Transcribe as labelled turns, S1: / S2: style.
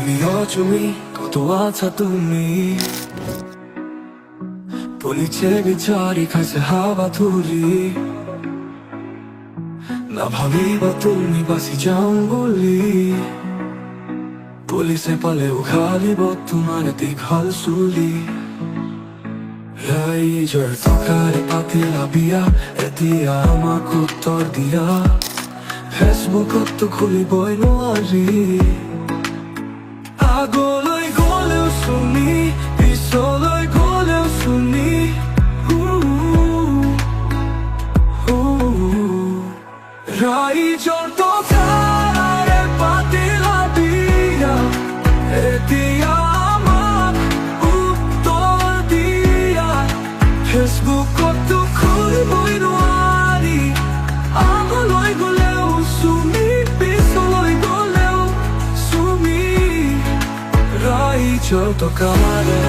S1: তুমি অজমি কত আছা তুমি policie bichari খাইছে হাওয়া ধুলি না ভাবিবা তুমি বাসি যাও বলি পুলিশে পালে উঘালিব তোমাৰ দীঘল চুলি ৰাইজৰ টকাৰে পাতিলা বিয়া এতিয়া আমাক উত্তৰ দিয়া ফেচবুকতো খুলিবই নোৱাৰি আগলৈ গলেও শুনি পিছলৈ গলেও শুনি ৰাইজৰ টকাৰে পাতিলা বিয়া এতিয়া আমাক উত্তৰ দিয়া ফেচবুকতো খুলিবই নোৱাৰি আগলৈ গলেও শুনি পিছলৈ গলেও শুনি ৰাইজৰ টকাৰে